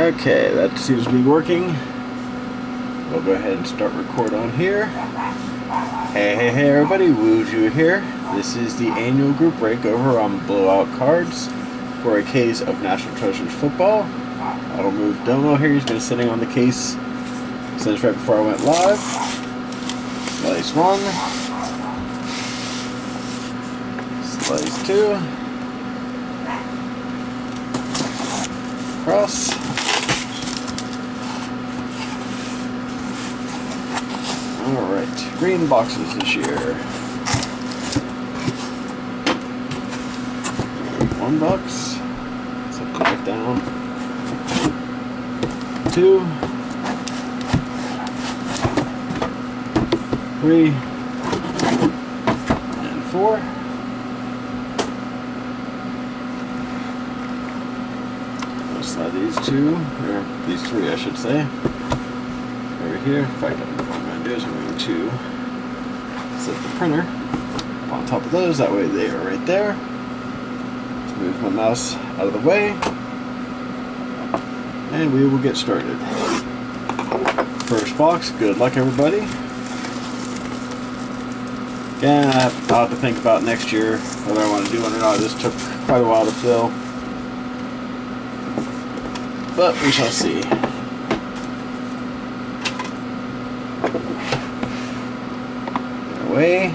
Okay, that seems to be working. We'll go ahead and start record on here. Hey everybody, Wooju here. This is the annual group break over on Blowout cards for a case of National Treasures football. I'll move Domo here. He's been sitting on the case since right before I went live. Slice 1. Slice 2. Cross. Alright, green boxes this year. 1 box. Set the knife down. 2. 3. And 4. I'll slide these 2, or these 3 I should say, over here. In fact, what I'm going to do is I'm going to set the printer on top of those, that way they are right there. Let's move my mouse out of the way, and we will get started. First box, good luck everybody. Again, I'll have to think about next year whether I want to do one or not. This took quite a while to fill, but we shall see. Away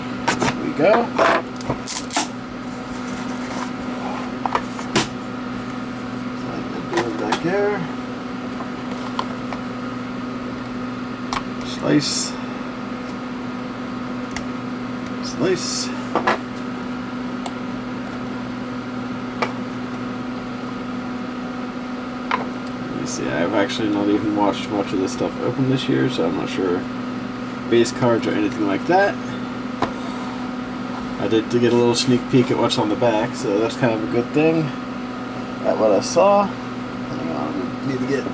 we go. Slide that door back there. Slice. Slice. Let me see, I've actually not even watched much of this stuff open this year, so I'm not sure base cards or anything like that. I did get a little sneak peek at what's on the back, so that's kind of a good thing at what I saw. Hang on, I need to get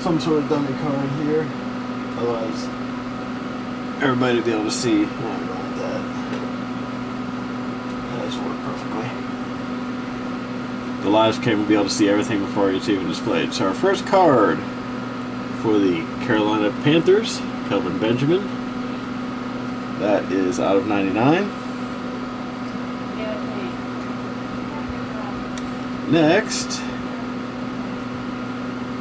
some sort of dummy card here, otherwise everybody will be able to see. I'm going with that. That does work perfectly. The live stream will be able to see everything before it's even displayed. So our first card for the Carolina Panthers, Kelvin Benjamin. That is out of 99. Next,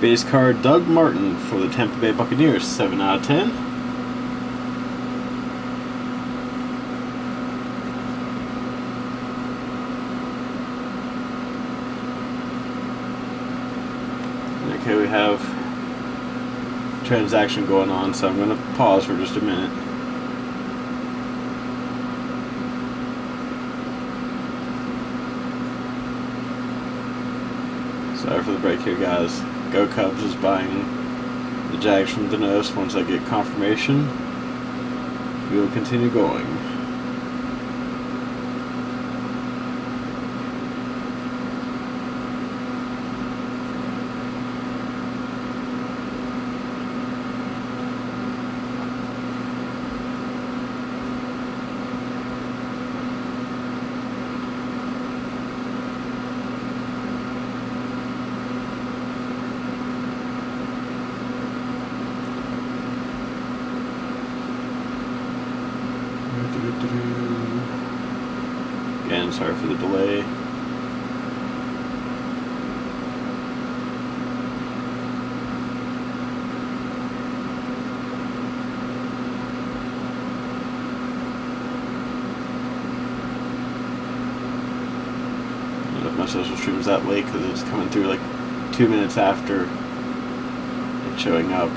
base card Doug Martin for the Tampa Bay Buccaneers, 7 out of 10. Okay, we have a transaction going on, so I'm going to pause for just a minute. Sorry for the break here, guys. Go Cubs is buying the Jags from Denos. Once I get confirmation, we will continue going. Again, sorry for the delay. I don't know if my social stream is that late because it's coming through like 2 minutes after it's showing up.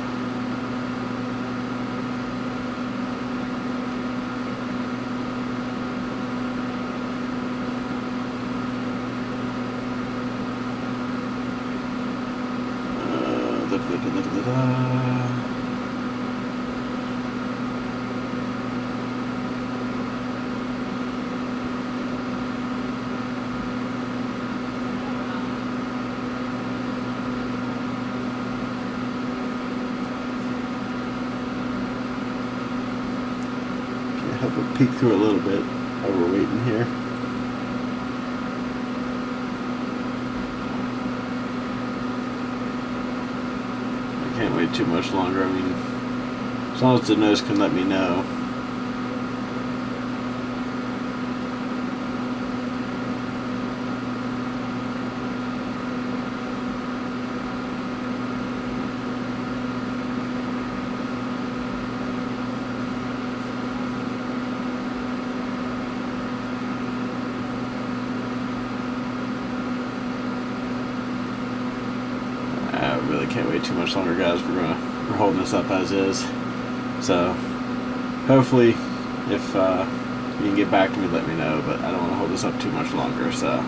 Have a peek through a little bit while we're waiting here. wait too much longer. I mean, as long as the nose can let me know. I really can't wait too much longer, guys. We're holding this up as is. So hopefully, if you can get back to me, let me know. But I don't want to hold this up too much longer. So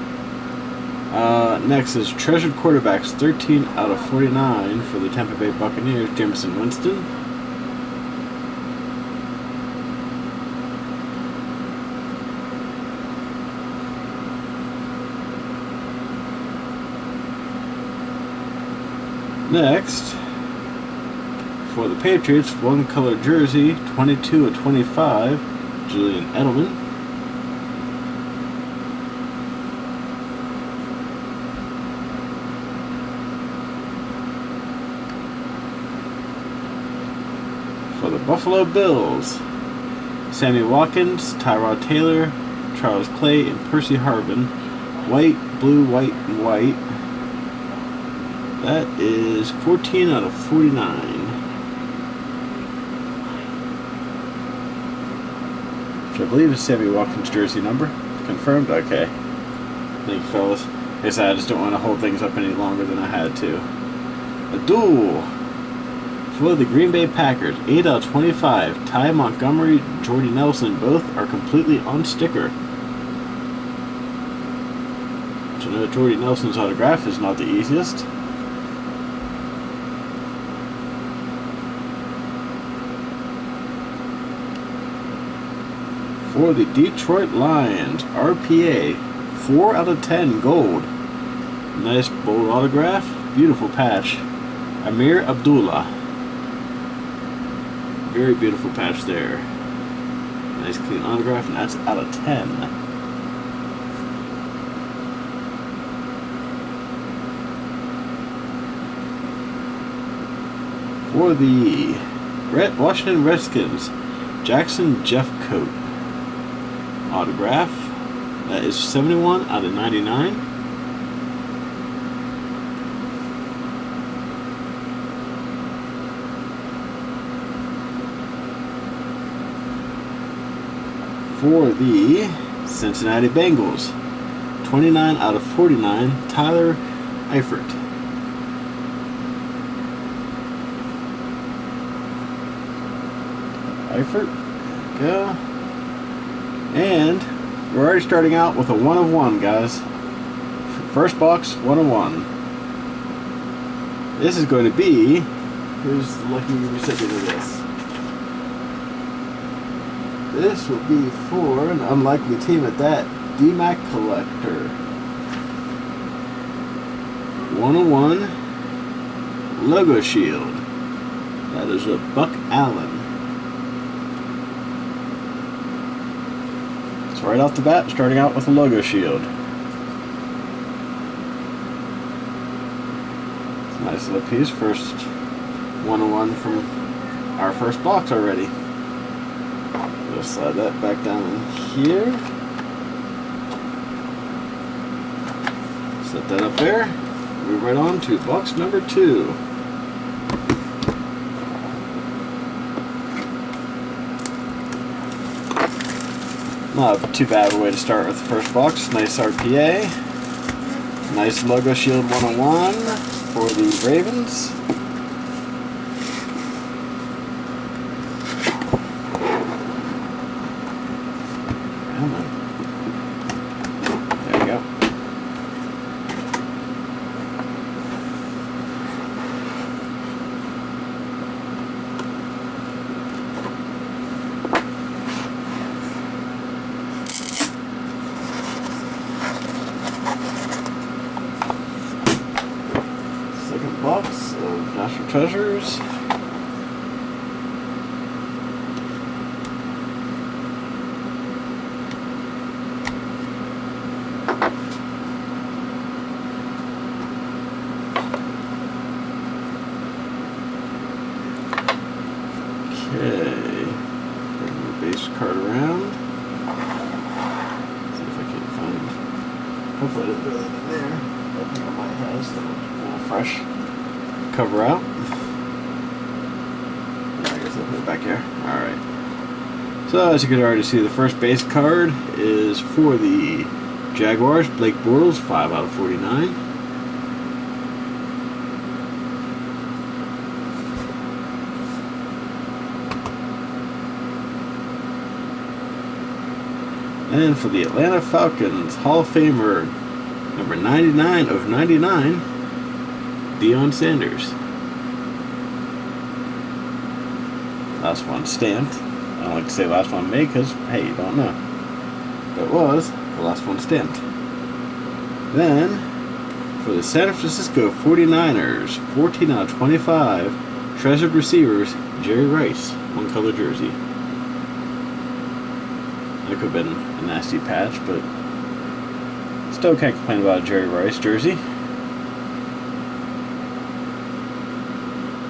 next is Treasured Quarterbacks, 13 out of 49 for the Tampa Bay Buccaneers, Jameson Winston. Next, for the Patriots, one color jersey, 22 of 25, Julian Edelman. For the Buffalo Bills, Sammy Watkins, Tyrod Taylor, Charles Clay, and Percy Harvin. White, blue, white, and white. That is 14 out of 49. Which I believe is Sammy Watkins' jersey number. Confirmed? Okay. Thank you, fellas. Like I said, I just don't want to hold things up any longer than I had to. A duel for the Green Bay Packers. 8 out of 25. Ty Montgomery, Jordy Nelson, both are completely on sticker. So no, Jordy Nelson's autograph is not the easiest. For the Detroit Lions, RPA, 4 out of 10 gold. Nice bold autograph, beautiful patch. Amir Abdullah. Very beautiful patch there. Nice clean autograph, and that's out of 10. For the Washington Redskins, Jackson Jeffcoat. Autograph. That is 71 out of 99. For the Cincinnati Bengals, 29 out of 49, Tyler Eifert. Eifert, there we go. And we're already starting out with a 1 of 1, guys. First box, 1 of 1. This is going to be, who's the lucky recipient of this? This will be for an unlikely team at that, D-Mac Collector. 1 of 1 logo shield. That is a Buck Allen. Right off the bat, starting out with a logo shield. It's a nice little piece. First 1 of 1 from our first box already. We'll slide that back down in here. Set that up there. Move right on to box number 2. Not too bad of a way to start with the first box. Nice RPA. Nice logo shield 101 for the Ravens. Come on. There we go. Box of National Treasures. Hopefully I didn't throw that in there. I think I might have, so a little fresh cover out. I guess I'll put it back here. Alright. So as you can already see, the first base card is for the Jaguars, Blake Bortles, 5 out of 49. And for the Atlanta Falcons, Hall of Famer, number 99 of 99, Deion Sanders. Last one stamped. I don't like to say last one made because, hey, you don't know. But it was the last one stamped. Then, for the San Francisco 49ers, 14 out of 25, treasured receivers, Jerry Rice, one color jersey. That could have been a nasty patch, but still can't complain about a Jerry Rice jersey.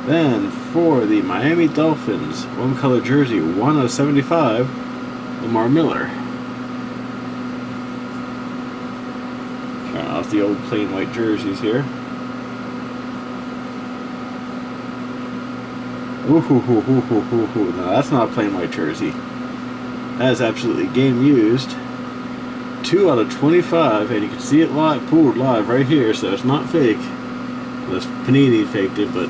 Then for the Miami Dolphins, one color jersey, 1 out of 75, Lamar Miller. Showing off the old plain white jerseys here. Ooh, no, that's not a plain white jersey. That is absolutely game used. 2 out of 25, and you can see it live, pulled live right here, so it's not fake. Unless Panini faked it, but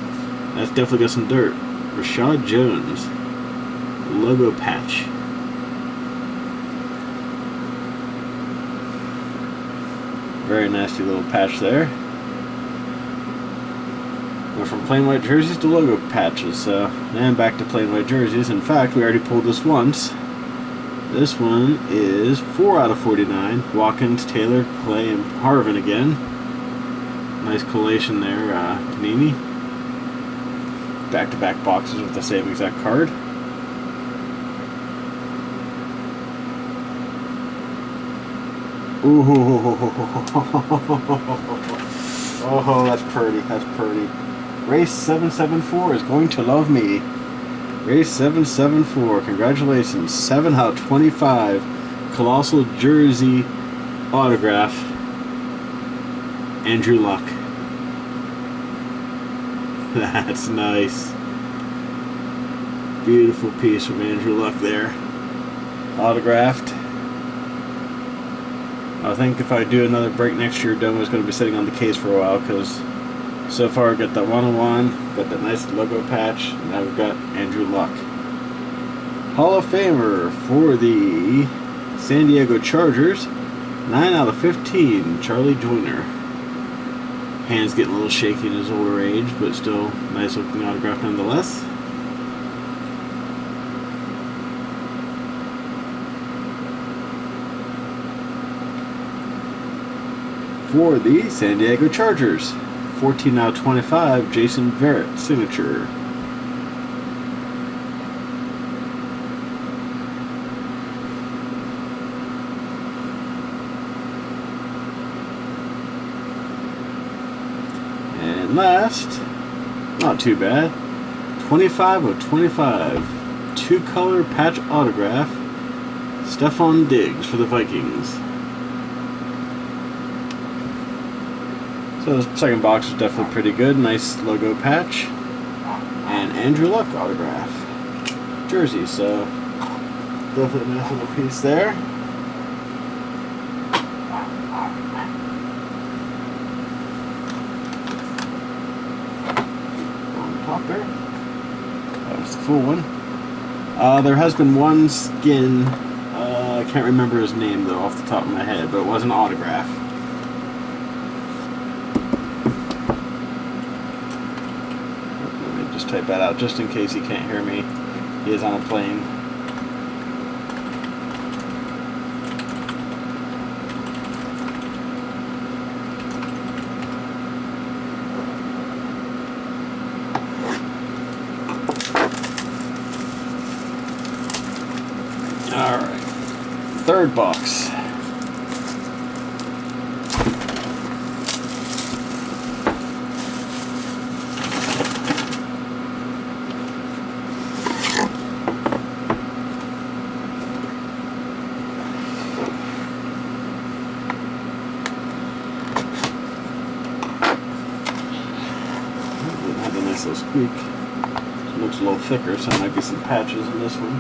that's definitely got some dirt. Rashad Jones, logo patch. Very nasty little patch there. Went from plain white jerseys to logo patches, so then back to plain white jerseys. In fact, we already pulled this once. This one is 4 out of 49. Watkins, Taylor, Clay, and Harvin again. Nice collation there, Panini. Back-to-back boxes with the same exact card. Ooh. Oh, that's pretty. That's pretty. Race 774 is going to love me. Race 774, congratulations. 7 out of 25. Colossal jersey autograph. Andrew Luck. That's nice. Beautiful piece from Andrew Luck there. Autographed. I think if I do another break next year, Domo's going to be sitting on the case for a while because so far I got that 101, got that nice logo patch, and now we've got Andrew Luck. Hall of Famer for the San Diego Chargers, 9 out of 15, Charlie Joyner. Hands getting a little shaky in his older age, but still nice looking autograph nonetheless. For the San Diego Chargers, 14 out of 25, Jason Verrett, signature. And last, not too bad, 25 of 25, two-color patch autograph, Stephon Diggs for the Vikings. So the second box was definitely pretty good. Nice logo patch. And Andrew Luck autograph. Jersey, so definitely a nice little piece there. On top there. That was the full one. There has been one skin, I can't remember his name though off the top of my head, but it was an autograph. Type that out just in case he can't hear me. He is on a plane. Alright. Third box. nice little squeak. It looks a little thicker, so there might be some patches in this one.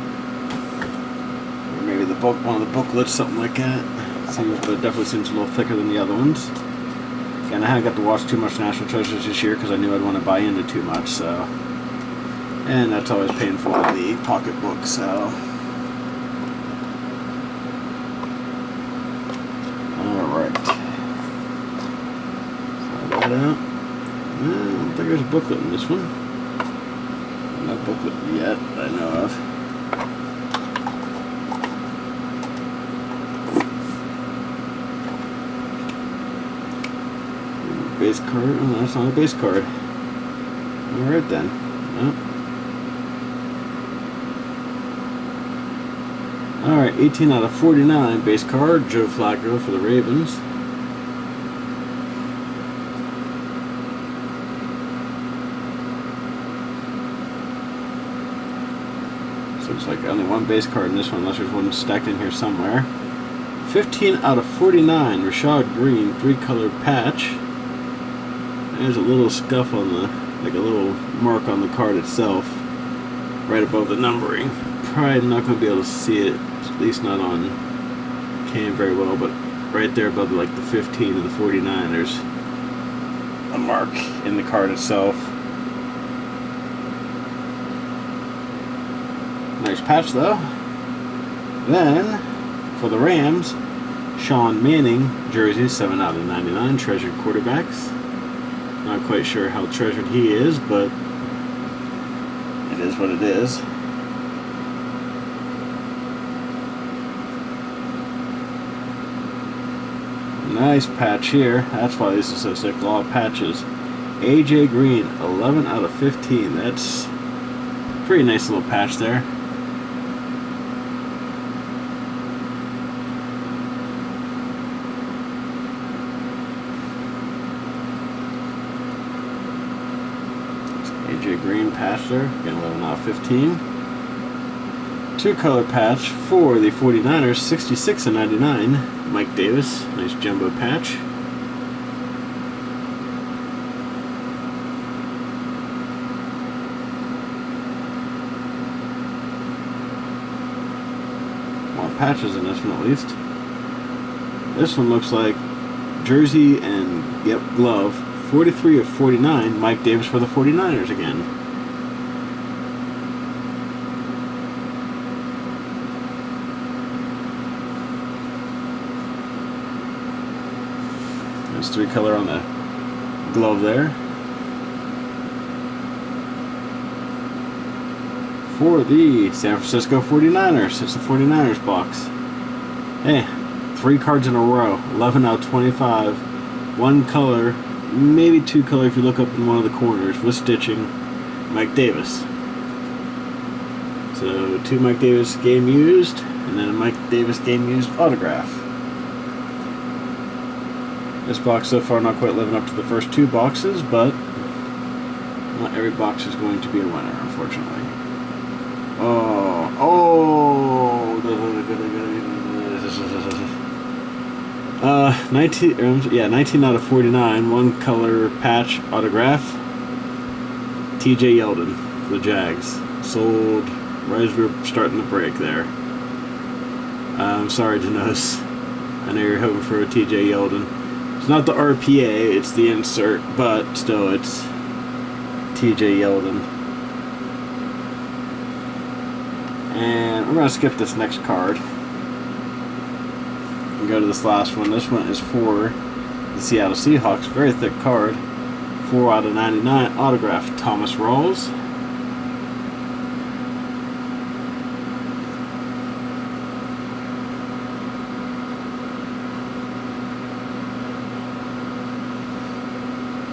Or maybe the book, one of the booklets, something like that. But it definitely seems a little thicker than the other ones. Again, I haven't got to watch too much National Treasures this year because I knew I'd want to buy into too much, so. And that's always painful with the pocketbook, so. Alright. Slide that out. I don't think there's a booklet in this one. No booklet yet that I know of. Base card? Oh, that's not a base card. Alright then. Oh. Alright, 18 out of 49 base card. Joe Flacco for the Ravens. So it's like only one base card in this one, unless there's one stacked in here somewhere. 15 out of 49 Rashad Green 3-color patch. There's a little scuff on the, like a little mark on the card itself, right above the numbering. Probably not going to be able to see it, at least not on cam very well, but right there above like the 15 and the 49, there's a mark in the card itself. Nice patch though. Then, for the Rams, Sean Manning, jersey, 7 out of 99, treasured quarterbacks. Not quite sure how treasured he is, but it is what it is. Nice patch here. That's why this is so sick. A lot of patches. AJ Green, 11 out of 15. That's a pretty nice little patch there. AJ Green patch there, again 11 out of 15. 2-color patch for the 49ers, 66 and 99. Mike Davis, nice jumbo patch. More patches in this one at least. This one looks like jersey and, yep, glove. 43 of 49, Mike Davis for the 49ers again. There's 3-color on the glove there. For the San Francisco 49ers, it's the 49ers box. Hey, 3 cards in a row, 11 out of 25, 1 color, maybe 2 color if you look up in one of the corners with stitching, Mike Davis. So 2 Mike Davis game used, and then a Mike Davis game used autograph. This box so far not quite living up to the first 2 boxes, but not every box is going to be a winner, unfortunately. 19 out of 49, 1 color patch autograph. TJ Yeldon for the Jags. Sold right as we were starting the break there. I'm sorry, Janos. I know you're hoping for a TJ Yeldon. It's not the RPA, it's the insert, but still it's TJ Yeldon. And we're going to skip this next card and go to this last one. This one is for the Seattle Seahawks. Very thick card. 4 out of 99 autograph, Thomas Rawls.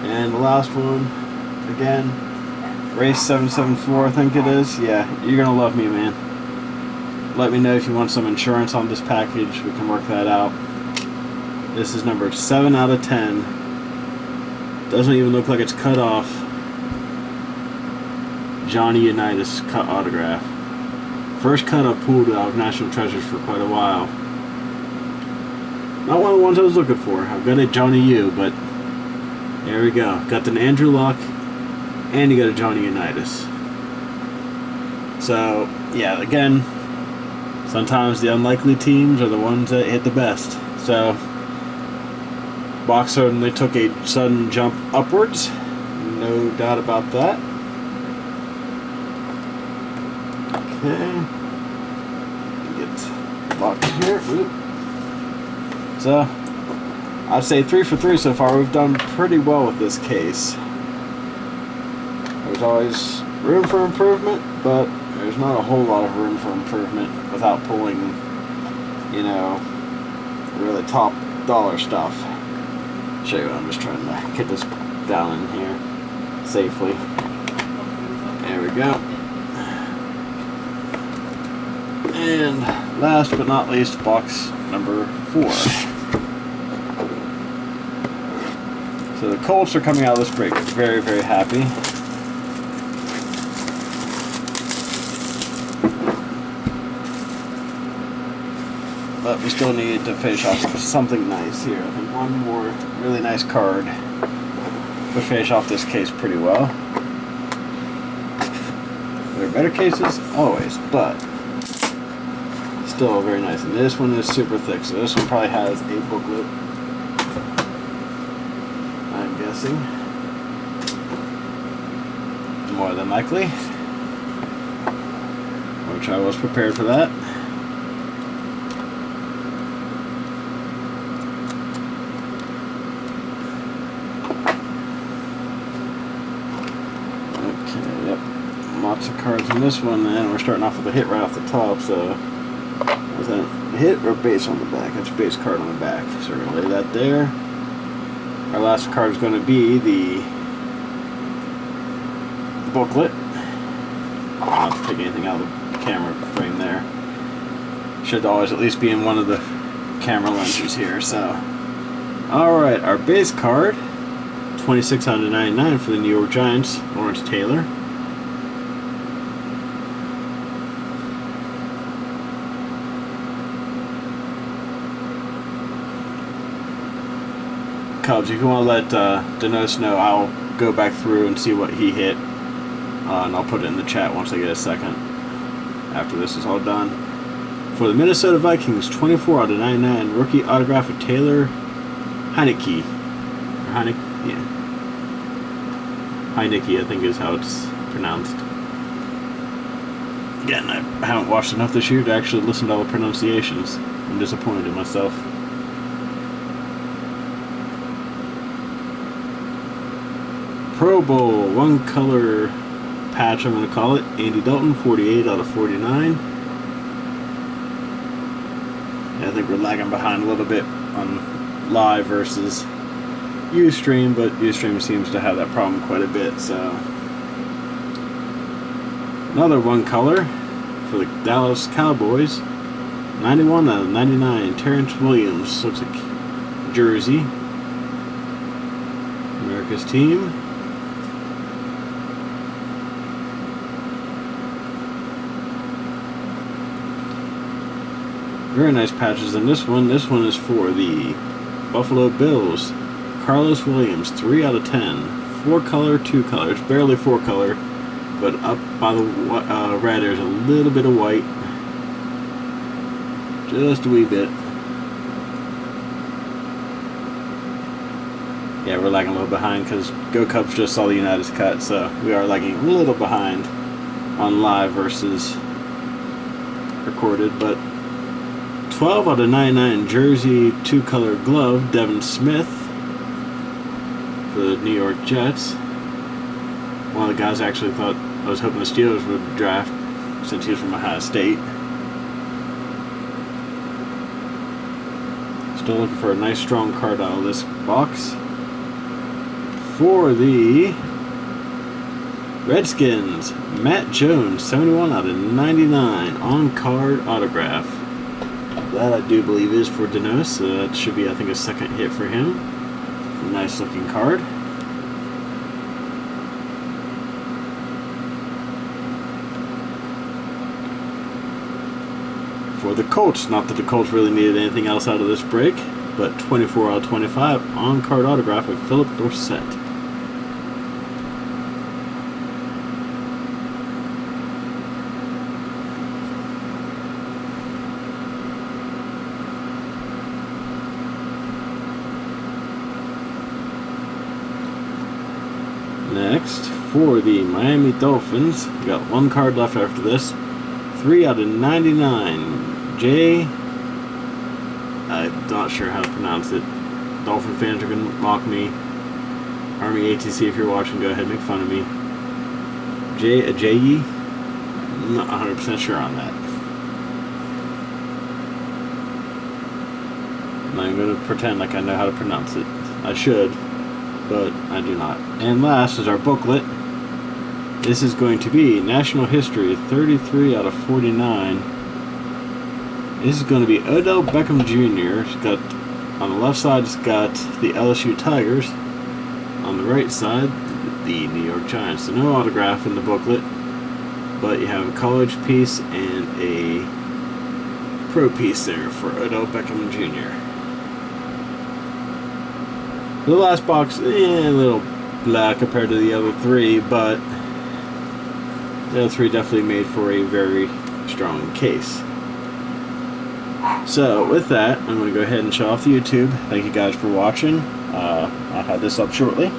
And the last one, again, Race 774, I think it is. Yeah, you're going to love me, man. Let me know if you want some insurance on this package. We can work that out. This is number 7 out of 10. Doesn't even look like it's cut off. Johnny Unitas cut autograph. First cut I've pulled out of National Treasures for quite a while. Not one of the ones I was looking for. I've got a Johnny U, but there we go. Got an Andrew Luck and you got a Johnny Unitas. So, yeah, again, sometimes the unlikely teams are the ones that hit the best. So, box certainly took a sudden jump upwards. No doubt about that. Okay. Get the box here. Oop. So, I'd say 3 for 3 so far. We've done pretty well with this case. There's always room for improvement, but there's not a whole lot of room for improvement without pulling, you know, really top dollar stuff. Show you, I'm just trying to get this down in here safely. There we go. And last but not least, box number 4. So the Colts are coming out of this break very, very happy. But we still need to finish off something nice here. I think one more really nice card would finish off this case pretty well. There are better cases? Always, but still very nice. And this one is super thick, so this one probably has a booklet, I'm guessing. More than likely. Which I was prepared for that. Lots of cards in this one, and we're starting off with a hit right off the top. So, is that a hit or base on the back? It's a base card on the back. So we're gonna lay that there. Our last card is going to be the booklet. I'll not take anything out of the camera frame there. Should always at least be in one of the camera lenses here. So, all right, our base card, 26 out of 99 for the New York Giants, Lawrence Taylor. Cubs, if you want to let Denos know, I'll go back through and see what he hit, and I'll put it in the chat once I get a second after this is all done. For the Minnesota Vikings, 24 out of 99, rookie autograph of Taylor Heineke. Or Heineke, yeah. Heineke, I think is how it's pronounced. Again, I haven't watched enough this year to actually listen to all the pronunciations. I'm disappointed in myself. Pro Bowl, one color patch, I'm going to call it. Andy Dalton, 48 out of 49. Yeah, I think we're lagging behind a little bit on live versus Ustream, but Ustream seems to have that problem quite a bit. So, another one color for the Dallas Cowboys, 91 out of 99. Terrence Williams, looks like jersey. America's team. Very nice patches in this one. This one is for the Buffalo Bills. Carlos Williams, 3 out of 10. 4 color, 2 color. It's barely 4 color, but up by the red there's a little bit of white. Just a wee bit. Yeah, we're lagging a little behind because Go Cubs just saw the United's cut, so we are lagging a little behind on live versus recorded, but 12 out of 99 jersey, 2-color glove, Devin Smith for the New York Jets. One of the guys I actually thought I was hoping the Steelers would draft since he was from Ohio State. Still looking for a nice strong card out of this box. For the Redskins, Matt Jones, 71 out of 99 on-card autograph. That I do believe is for Denos, so that should be, I think, a second hit for him. Nice looking card. For the Colts, not that the Colts really needed anything else out of this break, but 24 out of 25 on-card autograph of Philip Dorsett. Next, for the Miami Dolphins, we got one card left after this. 3 out of 99. J. I'm not sure how to pronounce it. Dolphin fans are going to mock me. Army ATC, if you're watching, go ahead and make fun of me. Ajayi? I'm not 100% sure on that. I'm going to pretend like I know how to pronounce it. I should, but I do not. And last is our booklet. This is going to be National History, 33 out of 49. This is going to be Odell Beckham Jr. It's got, on the left side, it's got the LSU Tigers. On the right side, the New York Giants. So no autograph in the booklet, but you have a college piece and a pro piece there for Odell Beckham Jr. The last box, a little black compared to the other three, but the other three definitely made for a very strong case. So with that, I'm going to go ahead and shut off the YouTube. Thank you guys for watching. I'll have this up shortly.